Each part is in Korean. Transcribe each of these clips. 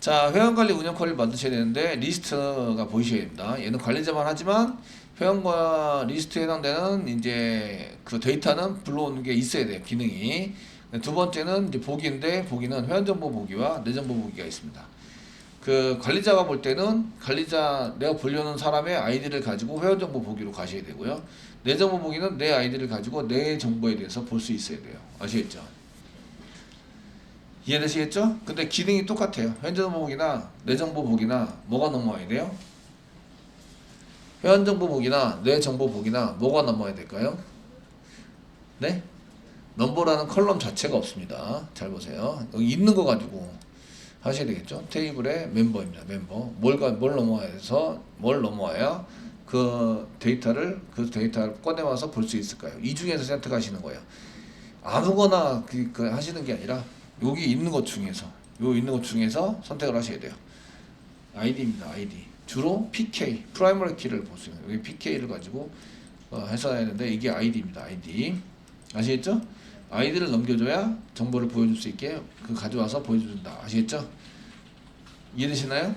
자, 회원관리 운영 쿼리를 만드셔야 되는데 리스트가 보이셔야 됩니다. 얘는 관리자만 하지만 회원과 리스트에 해당되는 이제 그 데이터는 불러오는 게 있어야 돼요. 기능이. 두 번째는 이제 보기인데 보기는 회원정보 보기와 내정보 보기가 있습니다. 그 관리자가 볼 때는 관리자 내가 보려는 사람의 아이디를 가지고 회원정보 보기로 가셔야 되고요. 내정보 보기는 내 아이디를 가지고 내 정보에 대해서 볼 수 있어야 돼요. 아시겠죠? 이해되시겠죠? 근데 기능이 똑같아요. 회원정보 보기나 내정보 보기나 뭐가 넘어와야 돼요? 회원정보 보기나 내정보 보기나 뭐가 넘어야 될까요? 네? 넘버라는 컬럼 자체가 없습니다. 잘 보세요. 여기 있는 거 가지고 하셔야 되겠죠? 테이블의 멤버입니다. 멤버. 뭘 넘어와야 해서 뭘 넘어와야 그 데이터를 꺼내와서 볼 수 있을까요? 이 중에서 선택하시는 거예요. 아무거나 그 하시는 게 아니라 여기 있는 것 중에서 선택을 하셔야 돼요. 아이디입니다. 아이디. 주로 PK, 프라이머리 키를 보세요. 여기 PK를 가지고 해석해야 되는데 이게 아이디입니다. 아이디. 아시겠죠? 아이디를 넘겨줘야 정보를 보여줄 수 있게 가져와서 보여준다. 아시겠죠? 이해되시나요?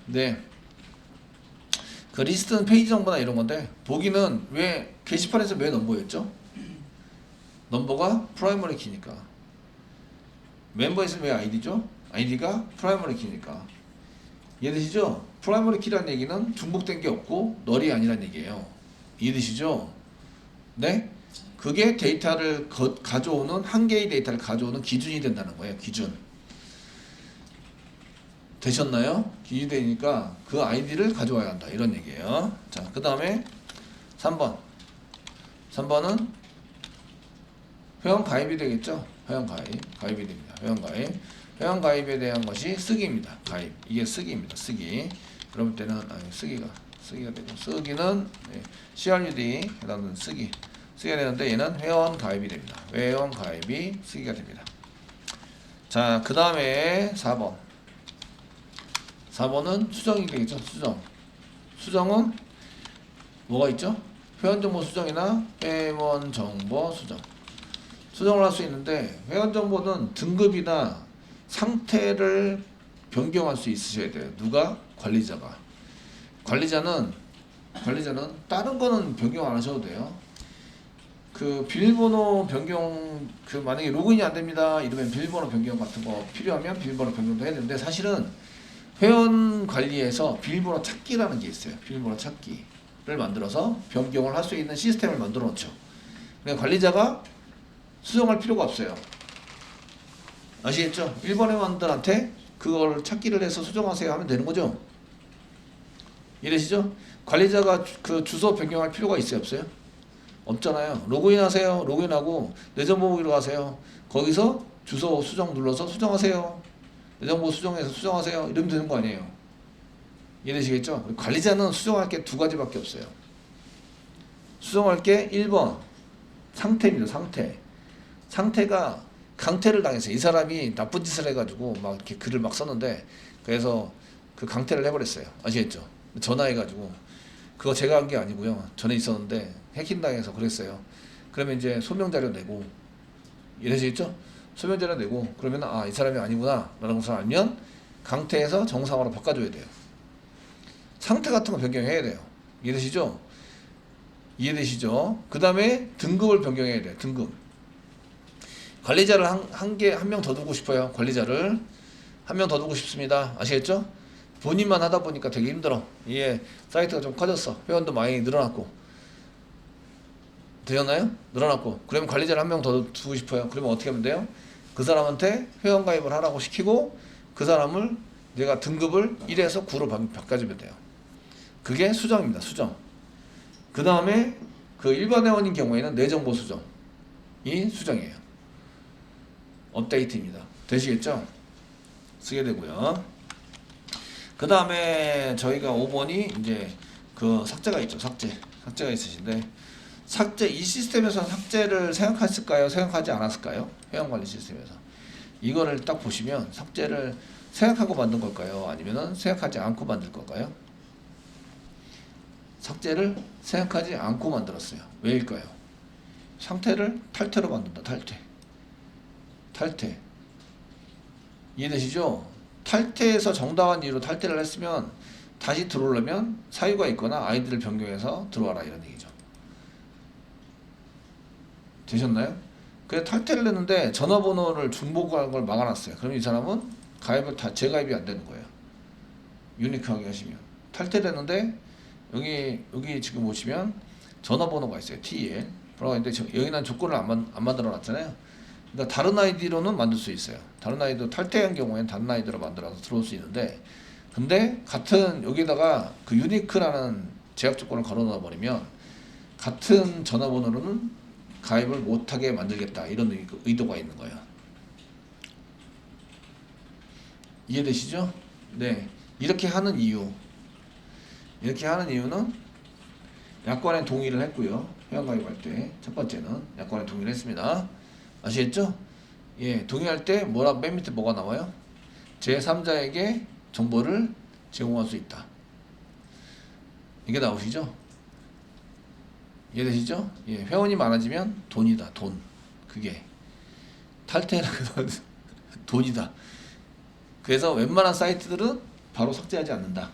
네. 그 리스트는 페이지 정보나 이런 건데 보기는 왜 게시판에서 왜 넘버였죠? 넘버가 프라이머리 키니까. 멤버에서 왜 아이디죠? 아이디가 프라이머리 키니까. 이해되시죠? 프라이머리 키라는 얘기는 중복된 게 없고 널이 아니란 얘기예요. 이해되시죠? 네? 그게 데이터를 가져오는 한 개의 데이터를 가져오는 기준이 된다는 거예요. 기준. 되셨나요? 기준이 되니까 그 아이디를 가져와야 한다. 이런 얘기예요. 자, 그 다음에 3번. 3번은 회원 가입이 되겠죠? 회원 가입이 됩니다. 회원 가입. 회원 가입에 대한 것이 쓰기입니다. 가입. 이게 쓰기입니다. 쓰기. 그럴 때는 쓰기가 되고 쓰기는 CRUD 해당하는 쓰기가 되는데 얘는 회원 가입이 됩니다. 회원 가입이 쓰기가 됩니다. 자, 그 다음에 4번. 4번은 수정이 되겠죠. 수정은 뭐가 있죠? 회원정보 수정이나 회원정보 수정. 수정을 할 수 있는데 회원정보는 등급이나 상태를 변경할 수 있으셔야 돼요. 누가? 관리자가. 관리자는 다른 거는 변경 안 하셔도 돼요. 그 비밀번호 변경 만약에 로그인이 안 됩니다. 이러면 비밀번호 변경 같은 거 필요하면 비밀번호 변경도 해야 되는데 사실은 회원 관리에서 비밀번호 찾기라는 게 있어요. 비밀번호 찾기를 만들어서 변경을 할 수 있는 시스템을 만들어 놓죠. 그러니까 관리자가 수정할 필요가 없어요. 아시겠죠? 1번 회원들한테 그걸 찾기를 해서 수정하세요 하면 되는 거죠. 이해되시죠? 관리자가 그 주소 변경할 필요가 있어요, 없어요? 없잖아요. 로그인하세요. 로그인하고 내정보 보기로 가세요. 거기서 주소 수정 눌러서 수정하세요. 내정보 수정해서 수정하세요. 이러면 되는 거 아니에요. 이해되시겠죠? 관리자는 수정할 게 두 가지밖에 없어요. 수정할 게 1번 상태입니다. 상태가 강퇴를 당했어요. 이 사람이 나쁜 짓을 해가지고 막 이렇게 글을 막 썼는데 그래서 그 강퇴를 해버렸어요. 아시겠죠? 전화해가지고 그거 제가 한 게 아니고요. 전에 있었는데 해킹 당해서 그랬어요. 그러면 이제 소명자료 내고 이해되시겠죠? 소명자료 내고 그러면 이 사람이 아니구나 라는 것을 알면 강퇴해서 정상화로 바꿔줘야 돼요. 상태 같은 거 변경해야 돼요. 이해되시죠? 그 다음에 등급을 변경해야 돼요. 등급. 관리자를 한 명 더 두고 싶어요. 관리자를 한 명 더 두고 싶습니다. 아시겠죠? 본인만 하다 보니까 되게 힘들어. 이게 사이트가 좀 커졌어. 회원도 많이 늘어났고. 되셨나요? 늘어났고. 그러면 관리자를 한 명 더 두고 싶어요. 그러면 어떻게 하면 돼요? 그 사람한테 회원 가입을 하라고 시키고 그 사람을 내가 등급을 1에서 9로 바꿔주면 돼요. 그게 수정입니다. 수정. 그 다음에 그 일반 회원인 경우에는 내 정보 수정이 수정이에요. 업데이트입니다. 되시겠죠? 쓰게 되고요. 그 다음에 저희가 5번이 이제 그 삭제가 있죠. 삭제가 있으신데 이 시스템에서 삭제를 생각했을까요? 생각하지 않았을까요? 회원관리 시스템에서 이거를 딱 보시면 삭제를 생각하고 만든 걸까요? 아니면은 생각하지 않고 만들 걸까요? 삭제를 생각하지 않고 만들었어요. 왜일까요? 상태를 탈퇴로 만든다. 탈퇴. 이해되시죠? 탈퇴해서 정당한 이유로 탈퇴를 했으면 다시 들어오려면 사유가 있거나 아이디를 변경해서 들어와라 이런 얘기죠. 되셨나요? 그래서 탈퇴를 했는데 전화번호를 중복하는 걸 막아놨어요. 그럼 이 사람은 가입을 다 재가입이 안 되는 거예요. 유니크하게 하시면 탈퇴를 했는데 여기 지금 보시면 전화번호가 있어요. TEL 근데 여기는 조건을 안 만들어 놨잖아요. 그러니까 다른 아이디로는 만들 수 있어요. 다른 아이디로 탈퇴한 경우에는 다른 아이디로 만들어서 들어올 수 있는데, 근데 같은 여기다가 그 유니크라는 제약 조건을 걸어 넣어 버리면 같은 전화번호로는 가입을 못하게 만들겠다 이런 의도가 있는 거예요. 이해되시죠? 네. 이렇게 하는 이유는 약관에 동의를 했고요. 회원가입할 때 첫 번째는 약관에 동의를 했습니다. 아시겠죠? 예, 동의할 때 맨 밑에 뭐가 나와요? 제3자에게 정보를 제공할 수 있다. 이게 나오시죠? 이해되시죠? 예, 회원이 많아지면 돈이다. 돈. 그게 탈퇴라고 돈이다. 그래서 웬만한 사이트들은 바로 삭제하지 않는다.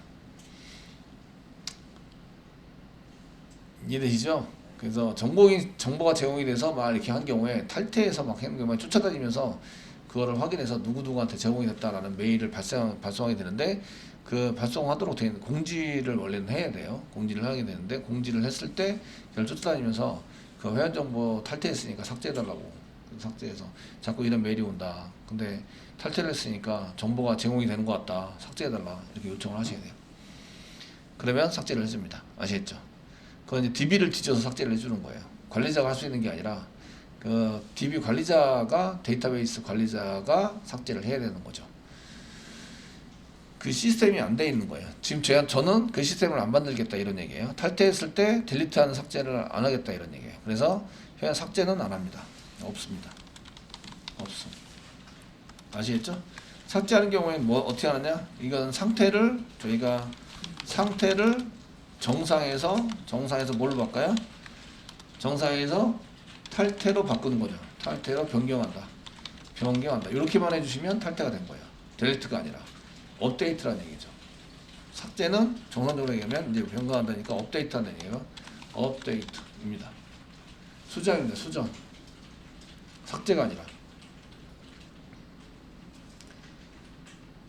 이해되시죠? 그래서 정보가 제공이 돼서 막 이렇게 한 경우에 탈퇴해서 막 하는 경우에 쫓아다니면서 그거를 확인해서 누구누구한테 제공이 됐다라는 메일을 발송하게 되는데, 그 발송하도록 되어 있는 공지를 원래는 해야 돼요. 공지를 하게 되는데, 공지를 했을 때 그걸 쫓아다니면서 그 회원 정보 탈퇴했으니까 삭제해달라고, 삭제해서 자꾸 이런 메일이 온다. 근데 탈퇴를 했으니까 정보가 제공이 되는 것 같다. 삭제해달라. 이렇게 요청을 하셔야 돼요. 그러면 삭제를 해줍니다. 아시겠죠? 그건 이제 DB를 뒤져서 삭제를 해주는 거예요. 관리자가 할 수 있는 게 아니라 그 DB 관리자가, 데이터베이스 관리자가 삭제를 해야 되는 거죠. 그 시스템이 안 돼 있는 거예요. 지금 저는 그 시스템을 안 만들겠다 이런 얘기예요. 탈퇴했을 때 딜리트하는 삭제를 안 하겠다 이런 얘기예요. 그래서 회원 삭제는 안 합니다. 없습니다. 없어. 아시겠죠? 삭제하는 경우에 뭐 어떻게 하느냐? 이건 저희가 상태를 정상에서 뭘로 바꿔요? 정상에서 탈퇴로 바꾸는 거죠. 탈퇴로 변경한다. 이렇게만 해주시면 탈퇴가 된 거예요. 델리트가 아니라 업데이트라는 얘기죠. 삭제는 정상적으로 얘기하면 이제 변경한다니까 업데이트한다는 얘기예요. 업데이트입니다. 수정입니다. 수정. 삭제가 아니라.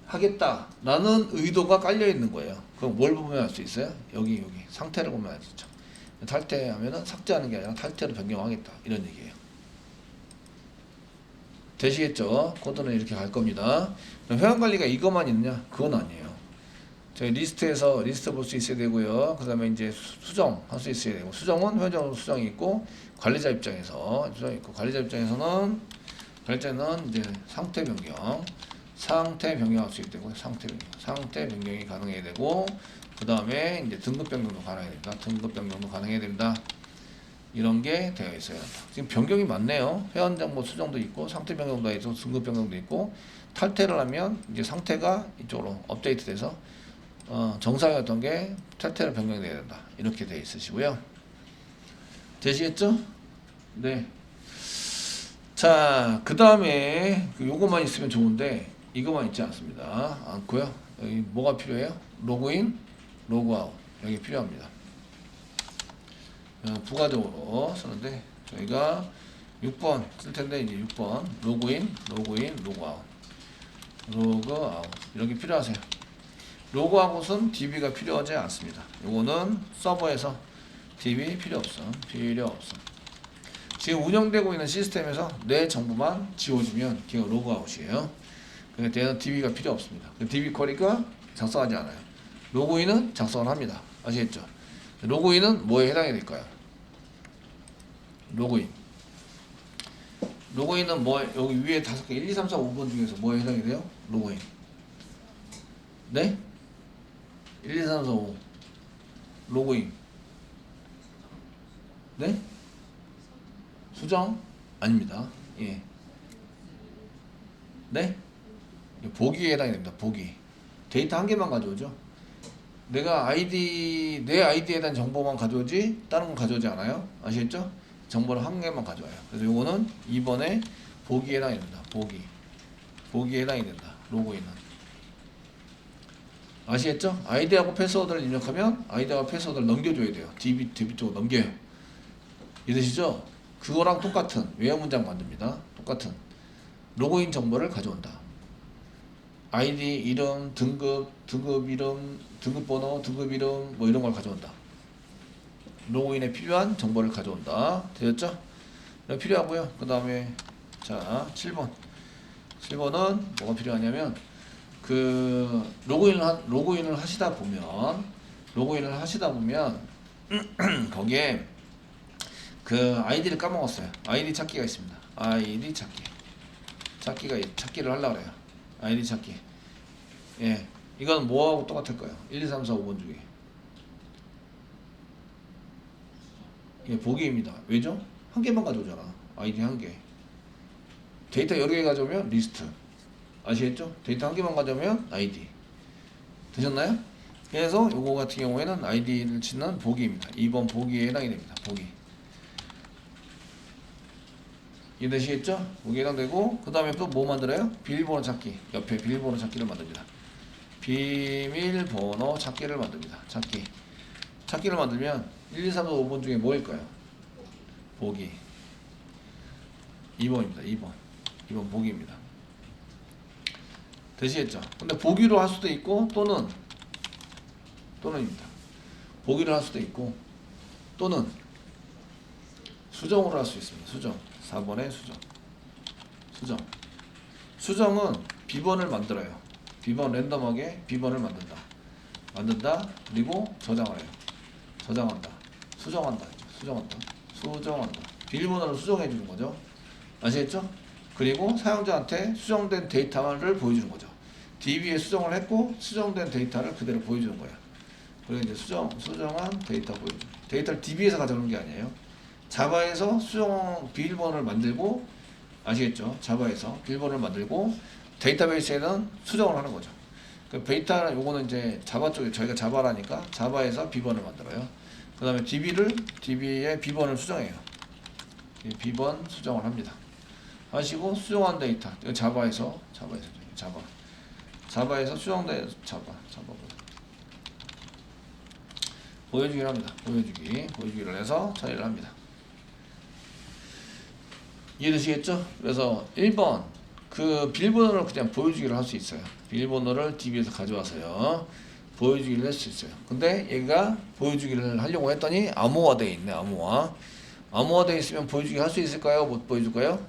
하겠다라는 의도가 깔려 있는 거예요. 그럼 뭘 보면 알 수 있어요? 여기 상태를 보면 알 수 있죠. 탈퇴하면은 삭제하는 게 아니라 탈퇴로 변경하겠다 이런 얘기예요. 되시겠죠? 코드는 이렇게 갈 겁니다. 회원 관리가 이것만 있느냐? 그건 아니에요. 저희 리스트 볼 수 있어야 되고요. 그 다음에 이제 수정 할 수 있어야 되고, 수정은 회원적으로 수정이 있고, 관리자 입장에서 수정이 있고, 관리자는 이제 상태 변경할 수 있고, 상태 변경이 가능해야 되고, 그 다음에 이제 등급 변경도 가능해야 됩니다. 이런 게 되어 있어요. 지금 변경이 많네요. 회원 정보 수정도 있고, 상태 변경도 있고, 등급 변경도 있고, 탈퇴를 하면 이제 상태가 이쪽으로 업데이트돼서 정상이었던 게 탈퇴로 변경이 돼야 된다. 이렇게 되어 있으시고요. 되시겠죠? 네. 자, 그 다음에 요것만 있으면 좋은데 이것만 있지 않고요. 여기 뭐가 필요해요? 로그인, 로그아웃 여기 필요합니다. 부가적으로 쓰는데 저희가 6번 쓸 텐데, 이제 6번 로그인, 로그아웃 이렇게 필요하세요. 로그아웃은 DB가 필요하지 않습니다. 요거는 서버에서 DB 필요 없어. 지금 운영되고 있는 시스템에서 내 정보만 지워주면 걔가 로그아웃이에요. 그러니까 얘는 DB가 필요 없습니다. DB 쿼리가 작성하지 않아요. 로그인은 작성을 합니다. 아시겠죠? 로그인은 뭐에 해당이 될까요? 로그인은 뭐, 여기 위에 5개 1, 2, 3, 4, 5번 중에서 뭐에 해당이 돼요? 로그인. 네? 1, 2, 3, 4, 5 로그인. 네? 수정? 아닙니다. 예. 네? 보기에 해당이 됩니다. 보기. 데이터 한 개만 가져오죠. 내 아이디에 대한 정보만 가져오지 다른 건 가져오지 않아요. 아시겠죠? 정보를 한 개만 가져와요. 그래서 요거는 2번에 보기에 해당이 됩니다. 보기에 해당이 된다. 로그인은. 아시겠죠? 아이디하고 패스워드를 입력하면 아이디하고 패스워드를 넘겨줘야 돼요. DB 쪽으로 넘겨요. 이해되시죠? 그거랑 똑같은 외화 문장 만듭니다. 똑같은 로그인 정보를 가져온다. 아이디, 이름, 등급 이름, 등급 번호, 등급 이름 뭐 이런 걸 가져온다. 로그인에 필요한 정보를 가져온다. 되셨죠? 필요하고요. 그 다음에 자 7번은 뭐가 필요하냐면 그 로그인을 하시다 보면 거기에 그 아이디를 까먹었어요. 아이디 찾기가 있습니다. 아이디 찾기를 하려고 그래요. 아이디 찾기. 예. 이건 뭐하고 똑같을 거예요. 1, 2, 3, 4, 5번 중에. 이게 보기입니다. 왜죠? 한 개만 가져오잖아. 아이디 한 개. 데이터 여러 개 가져오면 리스트. 아시겠죠? 데이터 한 개만 가져오면 아이디. 되셨나요? 그래서 요거 같은 경우에는 아이디를 짓는 보기입니다. 2번 보기에 해당이 됩니다. 보기. 이해되시겠죠? 보기에 해당되고 그 다음에 또 뭐 만들어요? 비밀번호 찾기. 옆에 비밀번호 찾기를 만듭니다. 비밀번호 찾기를 만듭니다. 찾기를 만들면 1, 2, 3, 4, 5번 중에 뭐일까요? 보기. 2번입니다. 2번 보기입니다. 되시겠죠? 근데 보기로 할 수도 있고 또는입니다. 보기로 할 수도 있고 또는 수정으로 할 수 있습니다. 수정. 4번의 수정은 비번을 만들어요. 비번 랜덤하게 비번을 만든다. 그리고 저장을 해요. 수정한다. 비밀번호를 수정해 주는 거죠. 아시겠죠? 그리고 사용자한테 수정된 데이터를 보여주는 거죠. DB에 수정을 했고 수정된 데이터를 그대로 보여주는 거야. 그리고 이제 수정한 데이터 보여주는. 데이터를 DB에서 가져오는 게 아니에요. 자바에서 비밀번호를 만들고 아시겠죠? 자바에서 비밀번호를 만들고 데이터베이스에는 수정을 하는 거죠. 그 데이터는 요거는 이제 자바 쪽에 저희가 자바라니까 자바에서 비번을 만들어요. 그 다음에 DB에 비번을 수정해요. 비번 수정을 합니다. 하시고 수정한 데이터 자바에서 수정된 자바 보여주기를 합니다. 보여주기를 해서 처리를 합니다. 이해되시겠죠? 그래서 1번 그 비밀번호를 그냥 보여주기를 할 수 있어요. 비밀번호를 DB에서 가져와서요 보여주기를 할 수 있어요. 근데 얘가 보여주기를 하려고 했더니 암호화되어 있네. 암호화되어 있으면 보여주기 할 수 있을까요? 못 보여줄까요?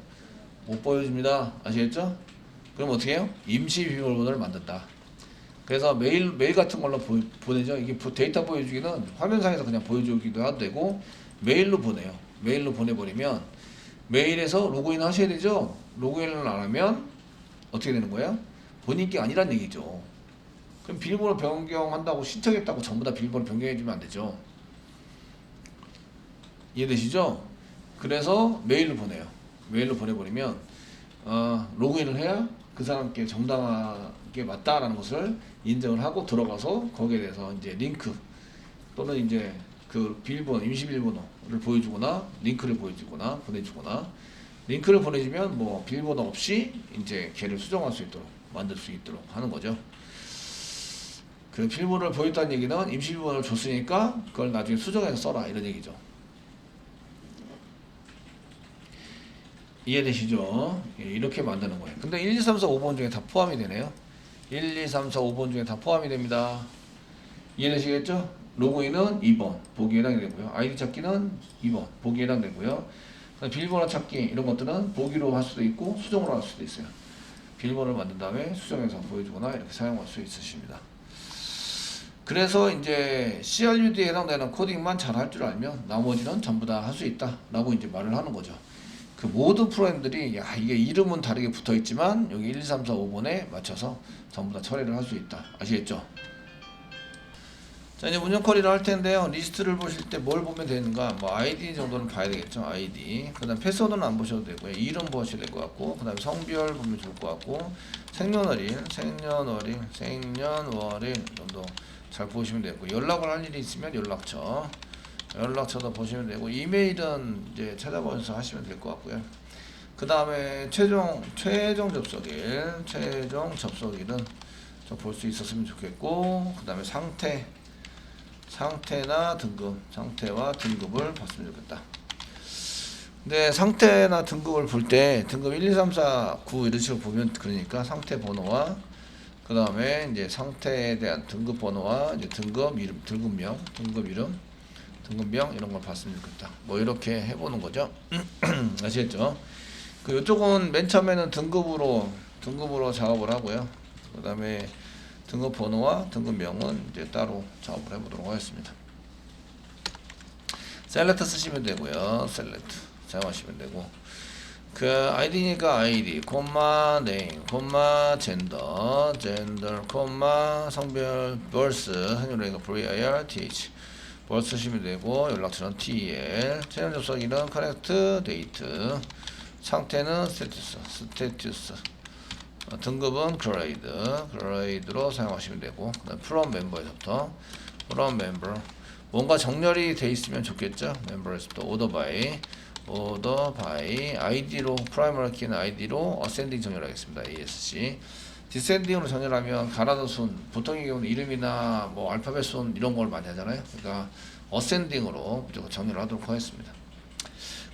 못 보여줍니다. 아시겠죠? 그럼 어떻게 해요? 임시 비밀번호를 만든다. 그래서 메일 같은 걸로 보내죠. 이게 데이터 보여주기는 화면상에서 그냥 보여주기도 해도 되고 메일로 보내요. 메일로 보내버리면 메일에서 로그인 하셔야 되죠. 로그인을 안 하면 어떻게 되는 거예요? 본인 게 아니란 얘기죠. 그럼 비밀번호 변경한다고 신청했다고 전부 다 비밀번호 변경해주면 안 되죠. 이해되시죠? 그래서 메일로 보내요. 메일로 보내버리면 로그인을 해야 그 사람께 정당하게 맞다라는 것을 인정을 하고 들어가서 거기에 대해서 이제 링크 또는 이제 그 비밀번호 임시 비밀번호를 보여주거나 링크를 보내주거나 링크를 보내주면 뭐 비밀번호 없이 이제 걔를 수정할 수 있도록 만들 수 있도록 하는 거죠. 그 비밀번호를 보였다는 얘기는 임시 비밀번호를 줬으니까 그걸 나중에 수정해서 써라 이런 얘기죠. 이해되시죠? 이렇게 만드는 거예요. 근데 1, 2, 3, 4, 5번 중에 다 포함이 되네요. 1, 2, 3, 4, 5번 중에 다 포함이 됩니다. 이해되시겠죠? 로그인은 2번 보기에 해당되고요. 아이디 찾기는 2번 보기에 해당되고요. 비밀번호 찾기 이런 것들은 보기로 할 수도 있고 수정으로 할 수도 있어요. 비밀번호를 만든 다음에 수정해서 보여주거나 이렇게 사용할 수 있으십니다. 그래서 이제 CRUD에 해당되는 코딩만 잘 할 줄 알면 나머지는 전부 다 할 수 있다 라고 이제 말을 하는 거죠. 그 모든 프로그램들이 이게 이름은 다르게 붙어 있지만 여기 1, 2, 3, 4, 5번에 맞춰서 전부 다 처리를 할 수 있다. 아시겠죠? 자, 이제 운영 쿼리를 할 텐데요. 리스트를 보실 때 뭘 보면 되는가? 뭐 아이디 정도는 봐야 되겠죠. 아이디. 그다음 패스워드는 안 보셔도 되고요. 이름 보셔야 될 것 같고, 그다음 성별 보면 좋을 것 같고, 생년월일 정도 잘 보시면 되고, 연락을 할 일이 있으면 연락처도 보시면 되고, 이메일은 이제 찾아보셔서 하시면 될 것 같고요. 그 다음에 최종 접속일은 볼 수 있었으면 좋겠고, 그 다음에 상태나 등급, 상태와 등급을 봤으면 좋겠다. 근데 상태나 등급을 볼 때 등급 1, 2, 3, 4, 9 이런 식으로 보면, 그러니까 상태 번호와 그 다음에 이제 상태에 대한 등급 번호와 이제 등급 이름, 등급명 이런 걸 봤으면 좋겠다. 뭐 이렇게 해보는 거죠. 아시겠죠? 그 이쪽은 맨 처음에는 등급으로 작업을 하고요. 그 다음에 등급 번호와 등급명은 이제 따로 작업을 해보도록 하겠습니다. 셀렉트 쓰시면 되고요. 셀렉트 사용하시면 되고, 그 아이디니까 아이디, 콤마 네임, 콤마 젠더, 콤마 성별, 벌스, 생년월일가 vir, th, 벌스 쓰시면 되고, 연락처는 tel, 채널 접속일은 커넥트 데이트, 상태는 스테투스, 등급은 그레이드로 사용하시면 되고, from 멤버에서부터 from member, 뭔가 정렬이 돼 있으면 좋겠죠. 멤버에서부터 order by id로 프라이머리 키는 id로 ascending 정렬하겠습니다. ASC. 디센딩으로 정렬하면 가나다 순, 보통의 경우는 이름이나 뭐 알파벳 순 이런 걸 많이 하잖아요. 그러니까 어센딩으로 무조건 정렬을 하도록 하겠습니다.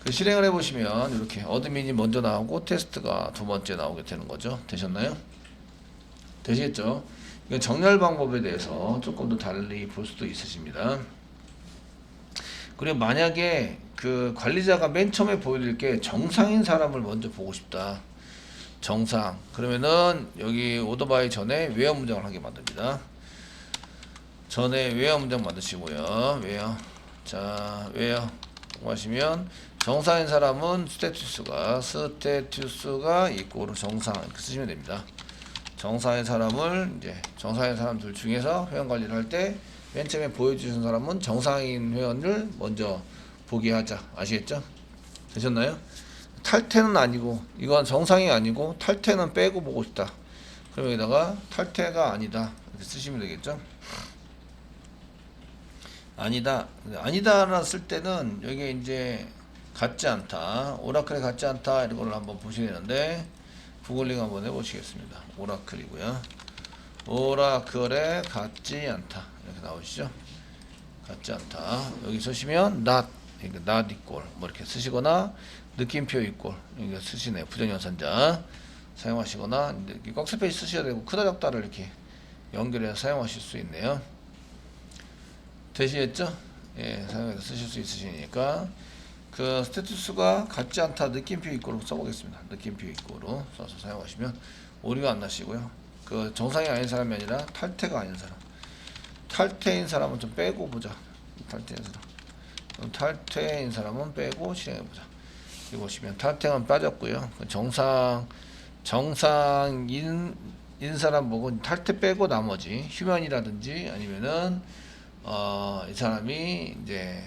그 실행을 해보시면 이렇게 어드민이 먼저 나오고 테스트가 두 번째 나오게 되는 거죠. 되셨나요? 되시겠죠? 이건 정렬 방법에 대해서 조금 더 달리 볼 수도 있으십니다. 그리고 만약에 그 관리자가 맨 처음에 보여드릴 게 정상인 사람을 먼저 보고 싶다. 정상. 그러면은 여기 오더바이 전에 웨어 문장을 하게 만듭니다. 전에 웨어 문장 만드시고요. 웨어 하시면 정상인 사람은 스테투스가 이꼬르 정상 이렇게 쓰시면 됩니다. 정상인 사람들 중에서 회원 관리를 할 때 맨 처음에 보여주신 사람은 정상인 회원을 먼저 보게 하자. 아시겠죠? 되셨나요? 탈퇴는 아니고, 이건 정상이 아니고 탈퇴는 빼고 보고 싶다. 그럼 여기다가 탈퇴가 아니다 이렇게 쓰시면 되겠죠? 아니다라는 쓸 때는 여기 이제 같지 않다, 오라클에 같지 않다 이런 걸 한번 보셔야 되는데, 구글링 한번 해보시겠습니다. 오라클이고요. 오라클에 같지 않다 이렇게 나오시죠? 같지 않다 여기 쓰시면 not, 그러니까 not equal 뭐 이렇게 쓰시거나, 느낌표 equal 이거 쓰시네요. 부정연산자 사용하시거나, 이렇게 꺽쇠페이지 쓰셔야 되고, 크다 작다를 이렇게 연결해서 사용하실 수 있네요. 되시겠죠? 예, 사용해서 쓰실 수 있으시니까 그 스테투스가 같지 않다 느낌표 equal로 써보겠습니다. 느낌표 equal로 써서 사용하시면 오류가 안 나시고요. 그 정상이 아닌 사람이 아니라 탈퇴가 아닌 사람, 탈퇴인 사람은 좀 빼고 보자. 탈퇴인 사람은 빼고 실행해보자. 여기 보시면 탈퇴는 빠졌고요. 정상인 사람 보고 탈퇴 빼고 나머지 휴면이라든지 아니면은 이 사람이 이제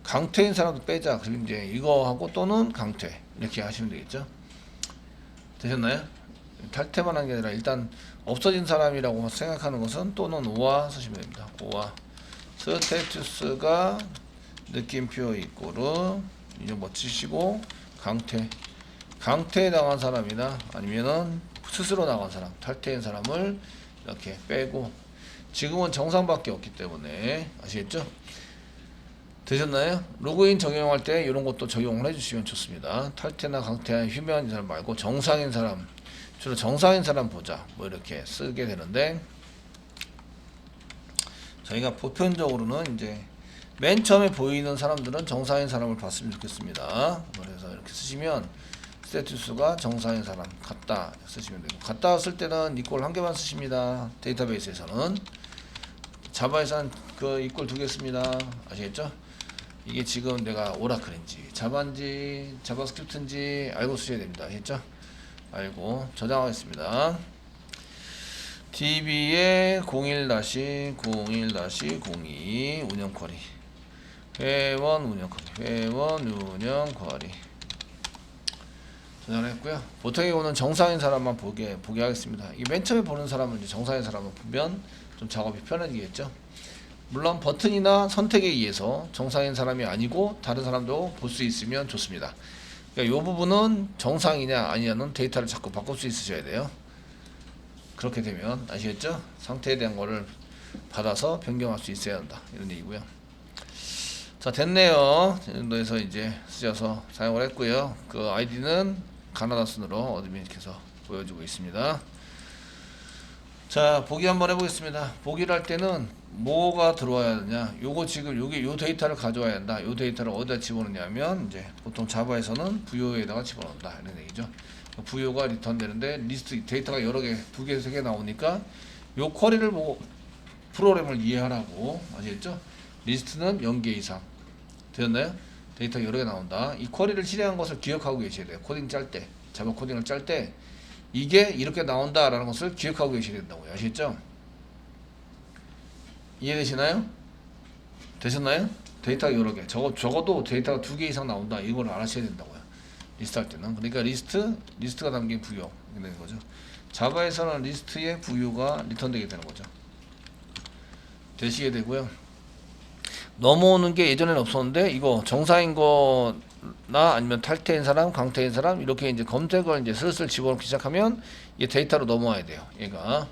강퇴인 사람도 빼자. 그리고 이제 이거 하고 또는 강퇴 이렇게 하시면 되겠죠. 되셨나요? 탈퇴만 한 게 아니라 일단 없어진 사람이라고 생각하는 것은 또는 오와 쓰시면 됩니다. 오와 스테투스가 느낌표 이꼬르 이제 뭐 치시고, 강퇴 당한 사람이나 아니면은 스스로 나간 사람, 탈퇴한 사람을 이렇게 빼고, 지금은 정상밖에 없기 때문에 아시겠죠? 되셨나요? 로그인 적용할 때 이런 것도 적용을 해주시면 좋습니다. 탈퇴나 강퇴한 휴면인 사람 말고 정상인 사람, 주로 정상인 사람 보자 뭐 이렇게 쓰게 되는데, 저희가 보편적으로는 이제 맨 처음에 보이는 사람들은 정상인 사람을 봤으면 좋겠습니다. 그래서 이렇게 쓰시면 스테투스가 정상인 사람 같다 쓰시면 되고, 같다 쓸 때는 이꼴 한 개만 쓰십니다. 데이터베이스에서는. 자바에서는 그 이꼴 두 개 씁니다. 아시겠죠? 이게 지금 내가 오라클인지 자바인지 자바스크립트인지 알고 쓰셔야 됩니다. 아시겠죠? 알고 저장하겠습니다. DB에 01-02 운영 쿼리, 회원 운영 쿼리 저장을 했고요. 보통의 경우는 정상인 사람만 보게 하겠습니다. 이게 맨 처음에 보는 사람은 이제 정상인 사람을 보면 좀 작업이 편해지겠죠. 물론 버튼이나 선택에 의해서 정상인 사람이 아니고 다른 사람도 볼 수 있으면 좋습니다. 그러니까 이 부분은 정상이냐 아니냐는 데이터를 자꾸 바꿀 수 있으셔야 돼요. 그렇게 되면 아시겠죠? 상태에 대한 거를 받아서 변경할 수 있어야 한다 이런 얘기고요. 자, 됐네요. 그래서 이제 쓰셔서 사용을 했고요. 그 아이디는 가나다 순으로 어드민께서 보여주고 있습니다. 자, 보기 한번 해보겠습니다. 보기를 할 때는 뭐가 들어와야 되냐? 요거 지금 여기 요 데이터를 가져와야 한다. 요 데이터를 어디다 집어넣냐면 이제 보통 자바에서는 부요에다가 집어넣는다 이런 얘기죠. 부요가 리턴되는데 리스트 데이터가 여러 개, 두 개, 세 개 나오니까 요 쿼리를 보고 프로그램을 이해하라고 아시겠죠? 리스트는 0개 이상 되었나요? 데이터 여러 개 나온다. 이 쿼리를 실행한 것을 기억하고 계셔야 돼요. 코딩 짤 때, 자바 코딩을 짤 때 이게 이렇게 나온다라는 것을 기억하고 계셔야 된다고요. 아시겠죠? 이해되시나요? 되셨나요? 데이터가 여러 개. 적어도 데이터가 2개 이상 나온다. 이걸 알아셔야 된다고요. 리스트 할 때는. 그러니까 리스트가 담긴 부요. 이렇게 되는 거죠. 자바에서는 리스트의 부요가 리턴되게 되는 거죠. 되시게 되고요. 넘어오는 게 예전에는 없었는데 이거 정상인 거나 아니면 탈퇴인 사람, 강퇴인 사람 이렇게 이제 검색을 이제 슬슬 집어넣기 시작하면 이게 데이터로 넘어와야 돼요. 얘가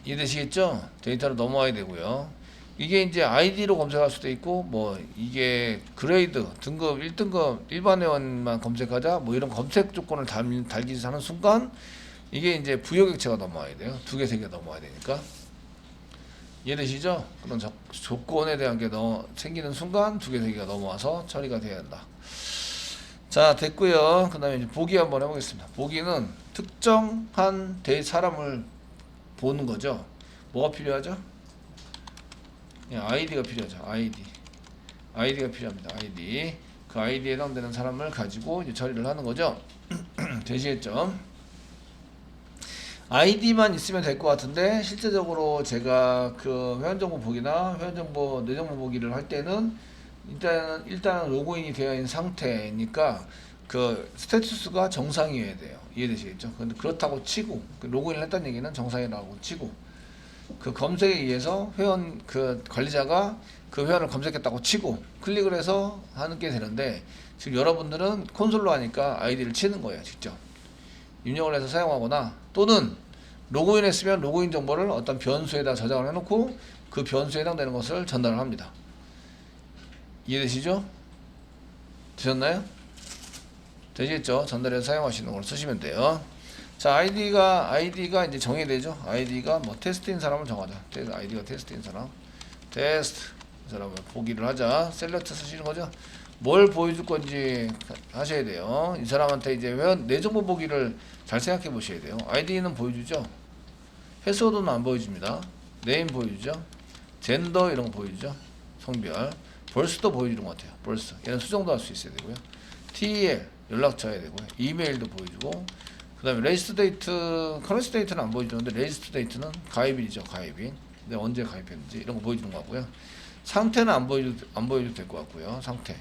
이해되시겠죠? 데이터로 넘어와야 되고요. 이게 이제 아이디로 검색할 수도 있고 뭐 이게 그레이드 등급 1등급 일반 회원만 검색하자 뭐 이런 검색 조건을 달기 하는 순간 이게 이제 부여 객체가 넘어와야 돼요. 2개, 3개 넘어와야 되니까. 이해되시죠? 그런 조건에 대한 게 생기는 순간 2개, 3개가 넘어와서 처리가 돼야 한다. 자, 됐고요. 그 다음에 이제 보기 한번 해보겠습니다. 보기는 특정한 사람을 보는 거죠. 뭐가 필요하죠? 아이디가 필요하죠. 아이디가 필요합니다. 아이디. 그 아이디에 해당되는 사람을 가지고 이제 처리를 하는 거죠. 되시겠죠? 아이디만 있으면 될 것 같은데 실제적으로 제가 그 회원정보 보기나 회원정보 내정보 보기를 할 때는 일단 로그인이 되어 있는 상태니까 그 스테투스가 정상이어야 돼요. 이해되시겠죠? 근데 그렇다고 치고 로그인을 했다는 얘기는 정상이라고 치고 그 검색에 의해서 회원 그 관리자가 그 회원을 검색했다고 치고 클릭을 해서 하는 게 되는데 지금 여러분들은 콘솔로 하니까 아이디를 치는 거예요. 직접 입력을 해서 사용하거나 또는 로그인했으면 로그인 정보를 어떤 변수에다 저장을 해놓고 그 변수에 해당되는 것을 전달을 합니다. 이해되시죠? 되셨나요? 되시겠죠? 전달해서 사용하시는 걸 쓰시면 돼요. 자, 아이디가 이제 정의되죠? 아이디가 뭐 테스트인 사람을 정하자. 아이디가 테스트인 사람. 테스트. 이 사람을 보기를 하자. 셀렉트 쓰시는 거죠? 뭘 보여줄 건지 하셔야 돼요. 이 사람한테 이제 회원 내정보 보기를 잘 생각해 보셔야 돼요. 아이디는 보여주죠. 패스워드는 안 보여줍니다. 네임 보여주죠. 젠더 이런 거 보여주죠. 성별. 벌스도 보여주는 것 같아요. 벌스. 얘는 수정도 할 수 있어야 되고요. TEL 연락처 해야 되고요. 이메일도 보여주고 그 다음에 레지스트 데이트, 커런시 데이트는 안 보여주는데 레지스트 데이트는 가입일이죠. 가입일. 근데 언제 가입했는지 이런 거 보여주는 것 같고요. 상태는 안 보여줘도 될 것 같고요. 상태.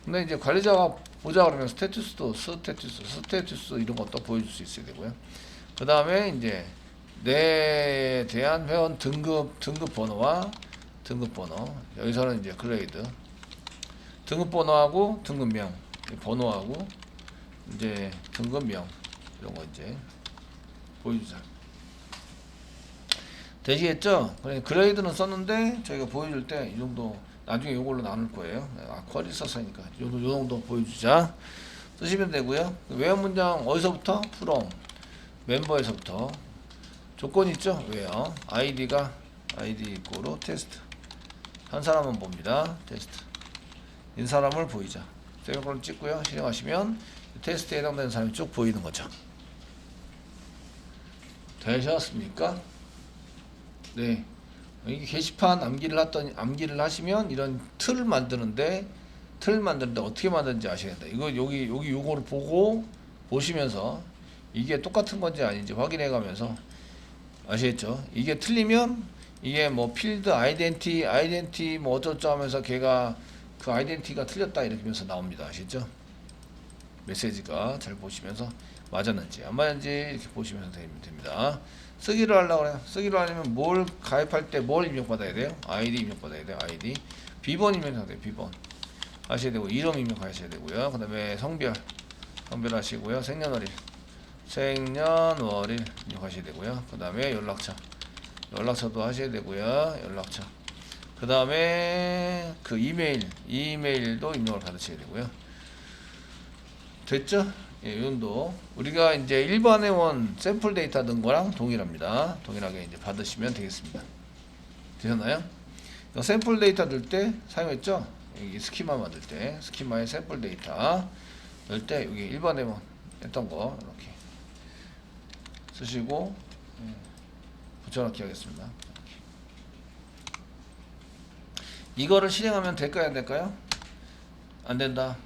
근데 이제 관리자가 보자 그러면 스테투스 이런 것도 보여줄 수 있어야 되고요. 그 다음에 이제 내 대한 회원 등급 번호와 등급 번호. 여기서는 이제 그레이드. 등급 번호하고 등급명. 번호하고 이제 등급명. 이런 거 이제 보여주자. 되시겠죠? 그레이드는 썼는데 저희가 보여줄 때 이 정도 나중에 이걸로 나눌 거예요. 쿼리 썼으니까 요 정도 보여주자. 쓰시면 되고요. 외형 문장 어디서부터? from 멤버에서부터 조건이 있죠? 외형 아이디 이꼬로 테스트 한 사람은 봅니다. 테스트 인 사람을 보이자. 세미콜론 찍고요. 실행하시면 테스트에 해당되는 사람이 쭉 보이는 거죠. 되셨습니까? 네. 이게 게시판 암기를 하시면 이런 틀을 만드는데 어떻게 만드는지 아셔야 된다. 이거 요거를 보시면서 이게 똑같은 건지 아닌지 확인해 가면서 아시겠죠? 이게 틀리면 이게 뭐 필드 아이덴티 뭐 어쩌고 하면서 걔가 그 아이덴티가 틀렸다 이렇게 하면서 나옵니다. 아시죠? 메시지가 잘 보시면서 맞았는지 안 맞았는지 이렇게 보시면서 됩니다. 쓰기를 하려고 해요. 쓰기를 하려면 뭘 가입할 때 뭘 입력받아야 돼요? 아이디 입력받아야 돼요. 아이디 비번 입력해야 돼요. 비번 하셔야 되고 이름 입력하셔야 되고요. 그 다음에 성별 하시고요. 생년월일 생년월일 입력하셔야 되고요. 그 다음에 연락처도 하셔야 되고요. 연락처. 그 다음에 그 이메일도 입력을 받으셔야 되고요. 됐죠? 예, 이정도 우리가 이제 일반 회원 샘플 데이터 넣은 거랑 동일합니다. 동일하게 이제 받으시면 되겠습니다. 되셨나요? 샘플 데이터 넣을 때 사용했죠? 여기 스키마 만들 때 스키마의 샘플 데이터 넣을 때 여기 일반 회원 했던 거 이렇게 쓰시고 붙여넣기 하겠습니다. 이거를 실행하면 될까요? 안 될까요? 안 된다.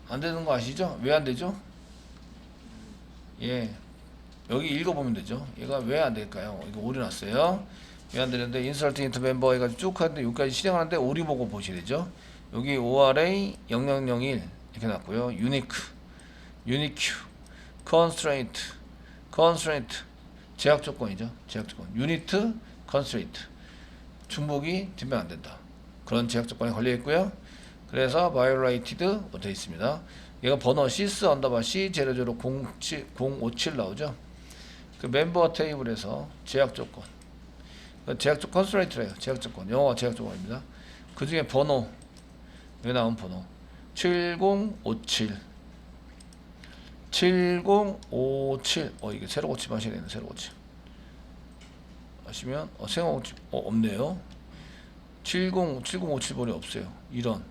안 되는 거 아시죠? 왜 안 되죠? 예, 여기 읽어보면 되죠. 얘가 왜 안 될까요? 이거 오류 났어요. 왜 안 되는데 인서트 인트 멤버 해가지고 쭉 하는데 여기까지 실행하는데 오류 보고 보셔야 되죠. 여기 ORA 0001 이렇게 났고요. unique, constraint 제약 조건이죠. 제약 조건. unit, constraint 중복이 되면 안 된다. 그런 제약 조건에 걸려 있고요. 그래서 violated 되어 있습니다. 얘가 번호 sys 언더바 C00007 나오죠. 그 멤버 테이블에서 제약 조건, 제약 조건 컨스트레이트래요. 제약 조건, 영어가 제약 조건입니다. 그 중에 번호, 여기 나온 번호 7057 이게 새로 고침 하셔야 되네. 새로 고침 하시면 생활 고침 없네요. 7057 번이 없어요. 이런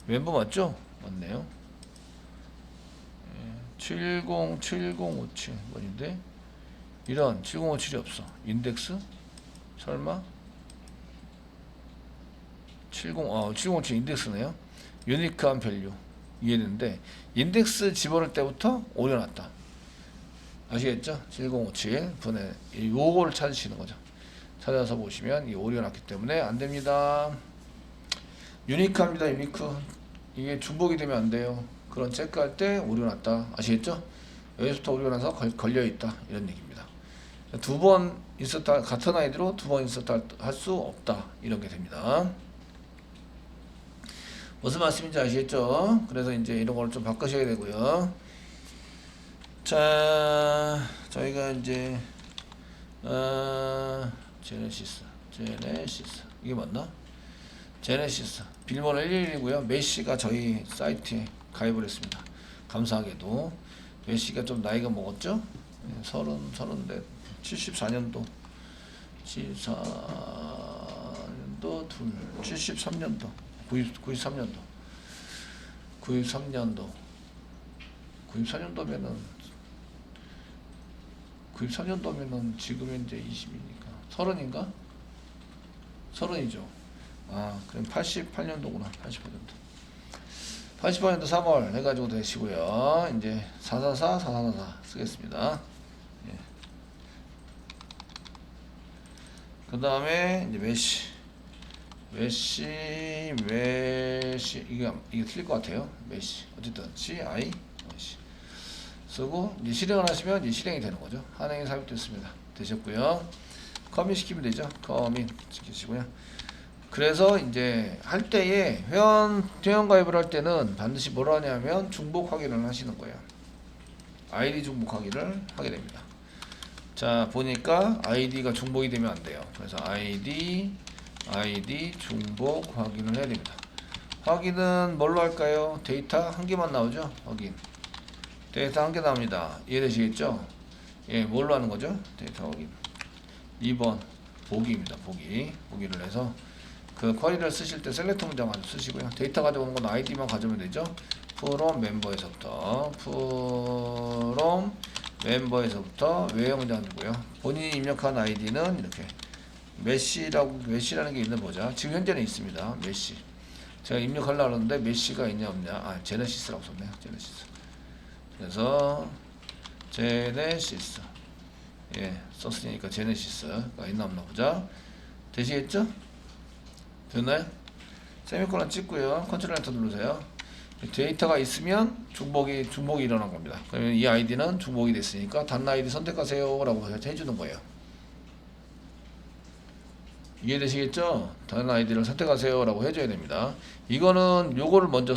멤버 맞죠? 맞네요. 7057 번인데 이런 7057이 없어. 인덱스? 설마? 7057 인덱스네요. 유니크한 밸류 이해되는데 인덱스 집어넣을 때부터 오류 났다. 아시겠죠? 7057 분의 요거를 찾으시는 거죠. 찾아서 보시면 이 오류가 났기 때문에 안 됩니다. 유니크합니다. 유니크. 이게 중복이 되면 안 돼요. 그런 체크할 때 오류 났다. 아시겠죠? 여기서부터 오류가 나서 걸려 있다. 이런 얘기입니다. 두 번 인서트 같은 아이디로 두 번 인서트 할 수 없다. 이런 게 됩니다. 무슨 말씀인지 아시겠죠? 그래서 이제 이런 걸 좀 바꾸셔야 되고요. 자, 저희가 이제 제네시스 이게 맞나? 제네시스 비밀번호 111이고요. 메시가 저희 사이트에 가입을 했습니다. 감사하게도 메시가 좀 나이가 먹었죠? 34 74년도 73년도 93년도면은 지금 현재 20이니까 30인가? 30이죠. 그럼 88년도구나. 88년도 3월 해가지고 되시고요. 이제 444 쓰겠습니다. 예. 그 다음에 이제 메시 이게 틀릴 것 같아요. 메시 어쨌든 CI 메시 쓰고 이제 실행을 하시면 이제 실행이 되는 거죠. 한행이 삽입됐습니다. 되셨고요. 커밋 시키면 되죠. 커밋 시키시고요. 그래서 이제 할 때에 회원 가입을 할 때는 반드시 뭐라 하냐면 중복 확인을 하시는 거예요. 아이디 중복 확인을 하게 됩니다. 자, 보니까 아이디가 중복이 되면 안 돼요. 그래서 아이디 중복 확인을 해야 됩니다. 확인은 뭘로 할까요? 데이터 한 개만 나오죠? 확인. 데이터 한 개 나옵니다. 이해되시겠죠? 예, 뭘로 하는 거죠? 데이터 확인. 2번 보기입니다. 보기를 해서 그 쿼리를 쓰실 때 셀렉트 문장 아주 쓰시고요. 데이터 가져오는 건 아이디만 가져오면 되죠. from 멤버에서부터 외형 문장 주고요. 본인이 입력한 아이디는 이렇게 메시라는 게 있는 보자. 지금 현재는 있습니다. 메시. 제가 입력하려고 하는데 메시가 있냐 없냐. 제네시스라고 썼네요. 제네시스. 그래서 제네시스. 예, 썼으니까 제네시스가 있나 없나 보자. 되시겠죠? 됐나요? 세미콜론 찍고요. 컨트롤 엔터 누르세요. 데이터가 있으면 중복이 일어난 겁니다. 그러면 이 아이디는 중복이 됐으니까 다른 아이디 선택하세요 라고 해주는 거예요. 이해되시겠죠? 다른 아이디를 선택하세요 라고 해줘야 됩니다. 이거는 요걸 먼저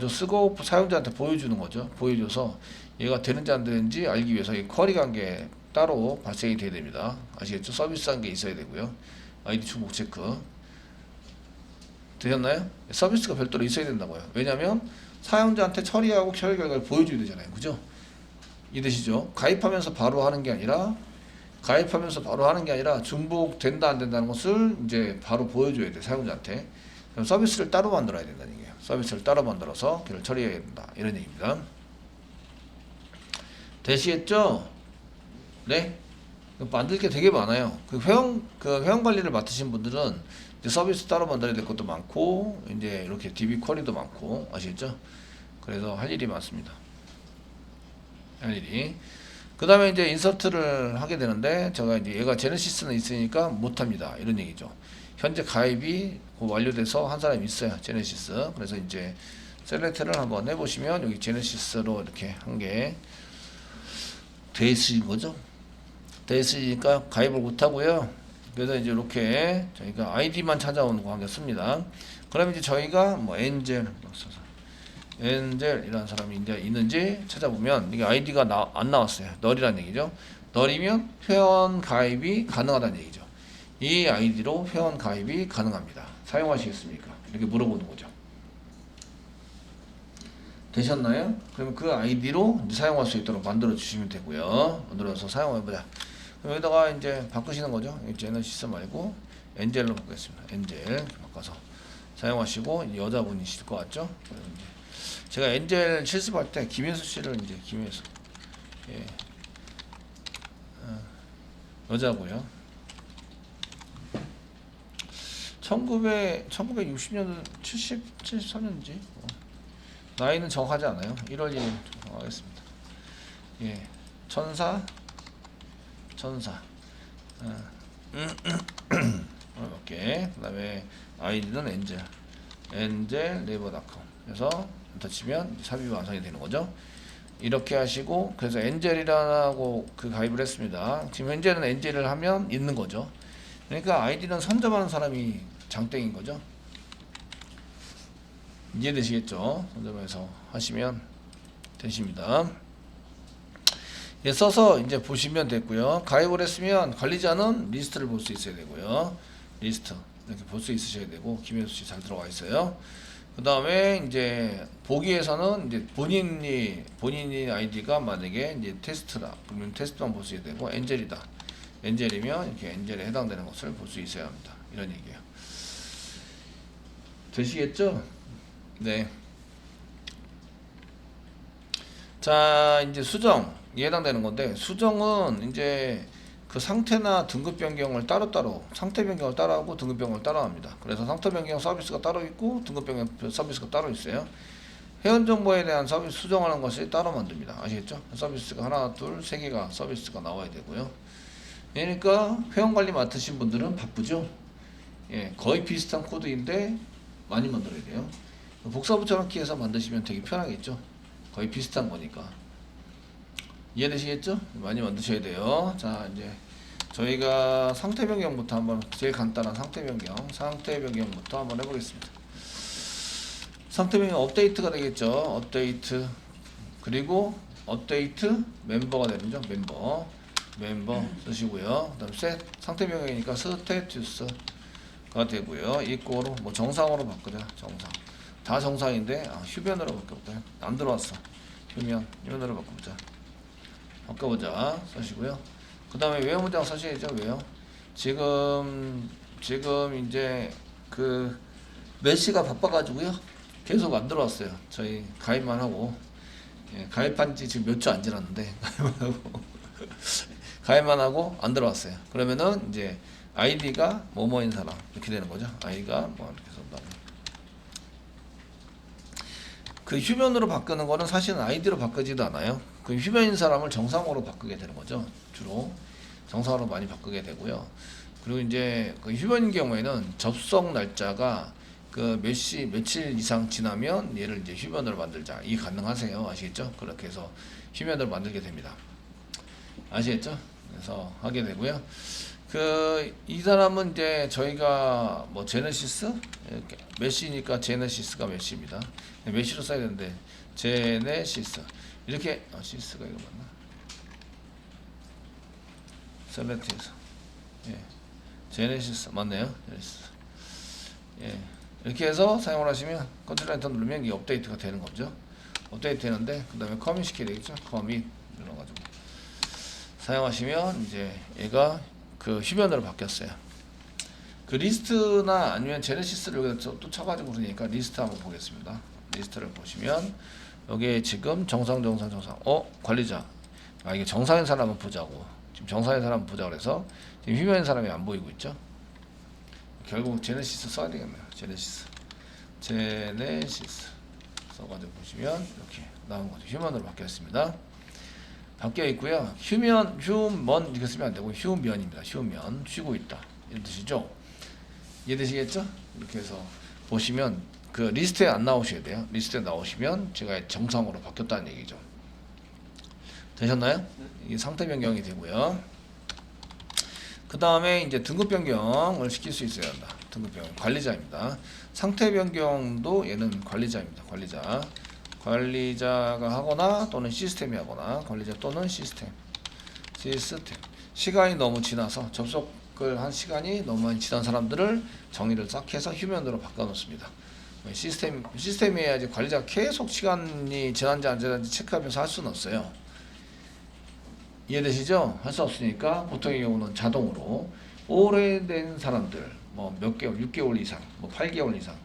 쓰고 사용자한테 보여주는 거죠. 보여줘서 얘가 되는지 안 되는지 알기 위해서 이 쿼리 관계 따로 발생이 돼야 됩니다. 아시겠죠? 서비스 한게 있어야 되고요. 아이디 중복 체크 되셨나요? 서비스가 별도로 있어야 된다고요. 왜냐하면 사용자한테 처리하고 처리 결과를 보여줘야 되잖아요. 그죠? 이해되시죠? 가입하면서 바로 하는 게 아니라 중복된다 안 된다는 것을 이제 바로 보여줘야 돼, 사용자한테. 그럼 서비스를 따로 만들어야 된다는 얘기예요. 서비스를 따로 만들어서 걔를 처리해야 된다, 이런 얘기입니다. 되시겠죠? 네? 만들 게 되게 많아요. 그 회원 관리를 맡으신 분들은 이제 서비스 따로 만들어야 될 것도 많고, 이제 이렇게 DB 쿼리도 많고, 아시겠죠? 그래서 할 일이 많습니다. 그 다음에 이제 인서트를 하게 되는데, 제가 이제 얘가 제네시스는 있으니까 못합니다, 이런 얘기죠. 현재 가입이 완료돼서 한 사람이 있어요, 제네시스. 그래서 이제 셀렉트를 한번 해보시면 여기 제네시스로 이렇게 한 게 돼 있으신 거죠. 돼 있으니까 가입을 못하고요. 그래서 이제 이렇게 저희가 아이디만 찾아오는 거 한개 씁니다. 그럼 이제 저희가 뭐 엔젤이라는 사람이 이제 있는지 찾아보면 이게 아이디가 안 나왔어요. 널이라는 얘기죠. 널이면 회원 가입이 가능하다는 얘기죠. 이 아이디로 회원 가입이 가능합니다. 사용하시겠습니까? 이렇게 물어보는 거죠. 되셨나요? 그러면 그 아이디로 사용할 수 있도록 만들어 주시면 되고요. 만들어서 사용해 보자. 여기다가 이제 바꾸시는 거죠. 제네시스 말고 엔젤로 바꾸겠습니다. 엔젤 바꿔서 사용하시고, 여자분이실 것 같죠? 제가 엔젤 실습할 때 김혜수 씨를 이제 김혜수, 예, 여자고요. 1960년 73년인지 나이는 정하지 않아요. 1월 1일 하겠습니다. 예, 천사. 이렇게. 그다음에 아이디는 엔젤 네이버닷컴. 그래서 엔터 치면 삽입이 완성이 되는 거죠. 이렇게 하시고, 그래서 엔젤이라고 그 가입을 했습니다. 지금 현재는 엔젤을 하면 있는 거죠. 그러니까 아이디는 선점하는 사람이 장땡인 거죠. 이해되시겠죠? 선점해서 하시면 되십니다. 예, 써서 이제 보시면 됐고요. 가입을 했으면 관리자는 리스트를 볼 수 있어야 되고요. 리스트 이렇게 볼 수 있으셔야 되고, 김혜수 씨 잘 들어가 있어요. 그 다음에 이제 보기에서는 이제 본인이 아이디가 만약에 이제 테스트라 그러면 테스트만 볼 수 있어야 되고, 엔젤이다. 엔젤이면 이렇게 엔젤에 해당되는 것을 볼 수 있어야 합니다. 이런 얘기예요. 되시겠죠? 네. 자, 이제 수정에 해당되는 건데, 수정은 이제 그 상태나 등급 변경을 따로따로, 상태 변경을 따로 하고 등급 변경을 따로 합니다. 그래서 상태 변경 서비스가 따로 있고 등급 변경 서비스가 따로 있어요. 회원 정보에 대한 서비스 수정하는 것이 따로 만듭니다. 아시겠죠? 서비스가 하나, 둘, 세 개가 서비스가 나와야 되고요. 그러니까 회원 관리 맡으신 분들은 바쁘죠. 예, 거의 비슷한 코드인데 많이 만들어야 돼요. 복사 붙여넣기 해서 만드시면 되게 편하겠죠. 거의 비슷한 거니까. 이해되시겠죠? 많이 만드셔야 돼요. 자, 이제 저희가 상태 변경부터 한번, 제일 간단한 상태 변경부터 한번 해보겠습니다. 상태 변경 업데이트가 되겠죠. 업데이트. 그리고 업데이트 멤버가 되는죠. 멤버 쓰시고요. 그 다음 셋, 상태 변경이니까 스테투스가 되고요. 이꼬로 뭐 정상으로 바꾸자. 정상. 다 정상인데 휴면으로 바꿔볼까요? 안 들어왔어. 휴면으로 바꿔보자 쓰시고요. 그 다음에 외어 문장 쓰셔야죠. 외어. 지금 이제 그 메시가 바빠가지고요. 계속 안 들어왔어요. 저희 가입만 하고, 예, 가입한 지 지금 몇 주 안 지났는데 가입만 하고 안 들어왔어요. 그러면은 이제 아이디가 뭐뭐인 사람 이렇게 되는 거죠. 아이디가 뭐 이렇게 쓴다고. 그 휴면으로 바꾸는 거는 사실은 아이디로 바꾸지도 않아요. 그 휴면인 사람을 정상으로 바꾸게 되는 거죠. 주로 정상으로 많이 바꾸게 되고요. 그리고 이제 그 휴면인 경우에는 접속 날짜가 그 며칠 이상 지나면 얘를 이제 휴면으로 만들자. 이게 가능하세요. 아시겠죠? 그렇게 해서 휴면으로 만들게 됩니다. 아시겠죠? 그래서 하게 되고요. 이 사람은 이제 저희가 뭐 제네시스 메시니까 제네시스가 메시입니다. 메시로 써야 되는데 제네시스 이렇게 시스가 이거 맞나? 셀렉트에서 예. 제네시스 맞네요. 제네시스. 예. 이렇게 해서 사용을 하시면 컨트롤 엔터 누르면 이게 업데이트가 되는 거죠. 업데이트 되는데 그 다음에 커밋 시켜야 되겠죠. 커밋 눌러가지고 사용하시면 이제 얘가 그 휴면으로 바뀌었어요. 그 리스트나 아니면 제네시스를 여기다 또 쳐가지고 그러니까 리스트 한번 보겠습니다. 리스트를 보시면 여기에 지금 정상 관리자 이게 정상인 사람 한번 보자고 지금 정상인 사람 보자 그래서 지금 휴면인 사람이 안 보이고 있죠. 결국 제네시스 써야 되겠네요. 제네시스 써가지고 보시면 이렇게 나온 거죠. 휴먼으로 바뀌었습니다. 바뀌어 있고요. 휴먼 이렇게 쓰면 안 되고 휴면입니다. 휴면 쉬고 있다 이런 뜻이죠. 이해되시겠죠? 이렇게 해서 보시면 그 리스트에 안 나오셔야 돼요. 리스트에 나오시면 제가 정상으로 바뀌었다는 얘기죠. 되셨나요? 이게 상태 변경이 되고요. 그 다음에 이제 등급 변경을 시킬 수 있어야 한다. 등급 변경 관리자입니다. 상태 변경도 얘는 관리자입니다. 관리자가 하거나 또는 시스템이 하거나 관리자 또는 시스템 시간이 너무 지나서 접속을 한 시간이 너무 많이 지난 사람들을 정리를 싹 해서 휴면으로 바꿔 놓습니다. 시스템이 해야지 관리자가 계속 시간이 지난지 안 지난지 체크하면서 할 수는 없어요. 이해되시죠? 할 수 없으니까 보통의 경우는 자동으로 오래된 사람들 뭐 몇 개월, 6개월 이상, 뭐 8개월 이상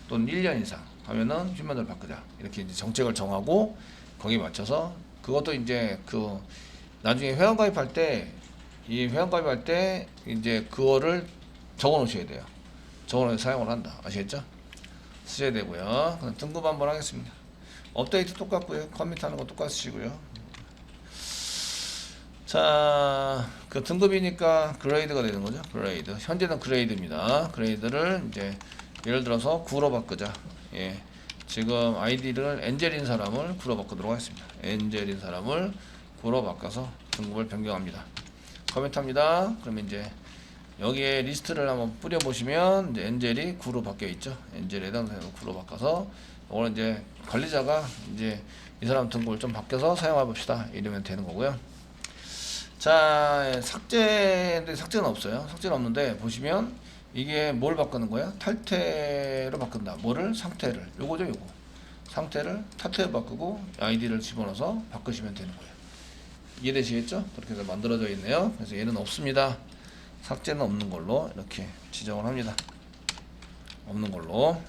또는 1년 이상 하면은 휴면으로 바꾸자 이렇게 이제 정책을 정하고 거기에 맞춰서 그것도 이제 그 나중에 회원가입할 때 이제 그거를 적어 놓으셔야 돼요. 적어 놓으셔서 사용을 한다. 아시겠죠? 쓰셔야 되고요. 그럼 등급 한번 하겠습니다. 업데이트 똑같고요. 커밋하는 거 똑같으시고요. 자, 그 등급이니까 그레이드가 되는 거죠. 그레이드. 현재는 그레이드입니다. 그레이드를 이제 예를 들어서 9로 바꾸자. 예. 지금 아이디를 엔젤인 사람을 9로 바꾸도록 하겠습니다. 엔젤인 사람을 9로 바꿔서 등급을 변경합니다. 커밋합니다. 그러면 이제 여기에 리스트를 한번 뿌려 보시면 이제 엔젤이 9로 바뀌어 있죠. 엔젤에 해당 사람을 9로 바꿔서 이거는 이제 관리자가 이제 이 사람 등급을 좀 바뀌어서 사용해 봅시다. 이러면 되는 거고요. 자, 삭제는 없어요. 삭제는 없는데 보시면 이게 뭘 바꾸는 거야? 탈퇴로 바꾼다. 뭐를? 상태를. 요거죠, 요거. 상태를 탈퇴로 바꾸고 아이디를 집어넣어서 바꾸시면 되는 거예요. 이해되시겠죠? 그렇게 해서 만들어져 있네요. 그래서 얘는 없습니다. 삭제는 없는 걸로 이렇게 지정을 합니다. 없는 걸로.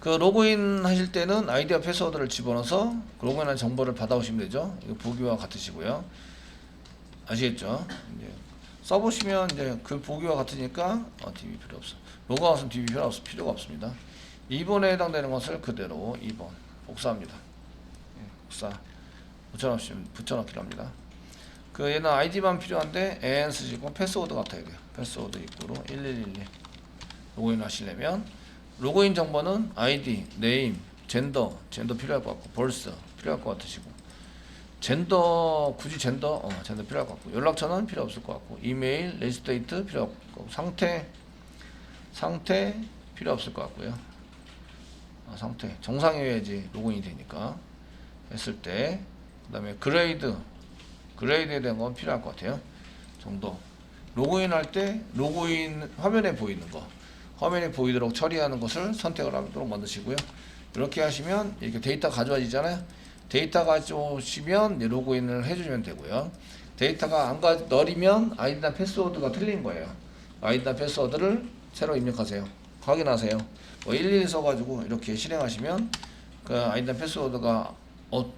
그 로그인 하실 때는 아이디와 패스워드를 집어넣어서 로그인한 정보를 받아오시면 되죠. 이거 보기와 같으시고요. 아시겠죠? 이제 써보시면 이제 그 보기와 같으니까 DB 필요 없어. 로그아웃은 DB 필요가 없습니다. 2번에 해당되는 것을 그대로 2번 복사합니다. 복사 붙여넣기로 합니다. 그 얘는 아이디만 필요한데 AN 쓰시고 패스워드 같아야 돼요. 패스워드 입구로 1111 로그인 하시려면 로그인 정보는 아이디, 네임, 젠더 필요할 것 같고 벌스 필요할 것 같으시고 젠더 굳이 젠더 필요할 것 같고 연락처는 필요 없을 것 같고 이메일, 레지스트레이트 필요 없고 상태 필요 없을 것 같고요. 상태 정상이어야지 로그인이 되니까 했을 때 그다음에 그레이드에 대한 건 필요할 것 같아요. 정도 로그인할 때 로그인 화면에 보이는 거 화면에 보이도록 처리하는 것을 선택을 하도록 만드시고요. 이렇게 하시면 이렇게 데이터 가져와지잖아요. 데이터 가져오시면 로그인을 해주시면 되고요. 데이터가 안 넣으면 아이디나 패스워드가 틀린 거예요. 아이디나 패스워드를 새로 입력하세요. 확인하세요. 뭐 11 써가지고 이렇게 실행하시면 그 아이디나 패스워드가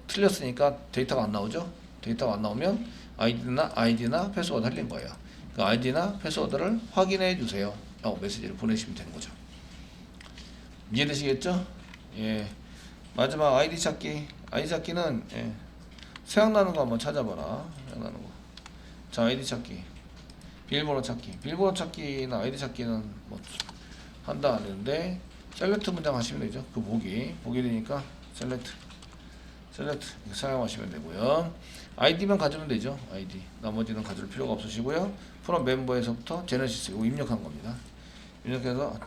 틀렸으니까 데이터가 안 나오죠. 데이터가 안 나오면 아이디나 패스워드 틀린 거예요. 그 아이디나 패스워드를 확인해 주세요. 메시지를 보내시면 되는 거죠. 이해되시겠죠? 예. 마지막 아이디 찾기는 생각나는 거 한번 찾아봐라. 생각나는 거. 자, 아이디 찾기. 비밀번호 찾기나 아이디 찾기는 뭐 한다 안 되는데 셀렉트 문장 하시면 되죠. 그 보기 되니까 셀렉트 사용하시면 되고요. 아이디만 가지면 되죠. 아이디. 나머지는 가질 필요가 없으시고요. 프롬 멤버에서부터 제네시스 이거 입력한 겁니다. 이렇게 해서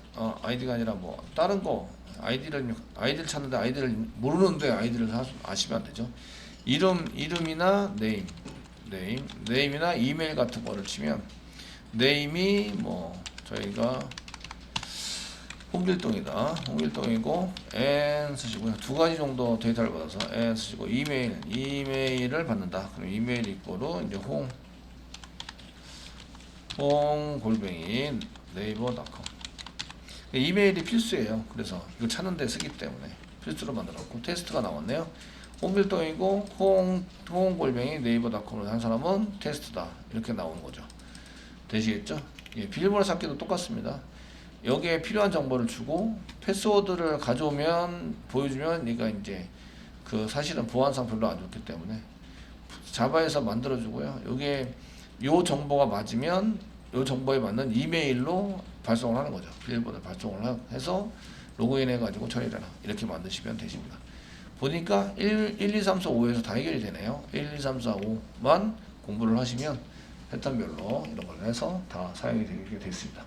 아이디가 아니라 뭐 다른 거 아이디를 찾는데 아이디를 모르는데 아이디를 아시면 안 되죠. 이름이나 네임이나 이메일 같은 거를 치면 네임이 뭐 저희가 홍길동이다. 홍길동이고 n 쓰시고요. 두 가지 정도 데이터를 받아서 n 쓰시고 이메일을 받는다. 그럼 이메일 이꼬로 이제 홍골뱅이 네이버.com. 이메일이 필수예요. 그래서 이거 찾는 데 쓰기 때문에 필수로 만들었고 테스트가 나왔네요. 홍길동이고 홍골뱅이 네이버.com으로 한 사람은 테스트다. 이렇게 나오는 거죠. 되시겠죠? 예, 비밀번호 찾기도 똑같습니다. 여기에 필요한 정보를 주고 패스워드를 가져오면 보여주면 얘가 이제 그 사실은 보안상 별로 안 좋기 때문에 자바에서 만들어주고요. 여기에 요 정보가 맞으면 요 정보에 맞는 이메일로 발송을 하는 거죠. 비밀번호를 발송을 해서 로그인 해가지고 처리를 해라. 이렇게 만드시면 되십니다. 보니까 1, 2, 3, 4, 5에서 다 해결이 되네요. 1, 2, 3, 4, 5만 공부를 하시면 패턴별로 이런 걸 해서 다 사용이 되게 됐습니다.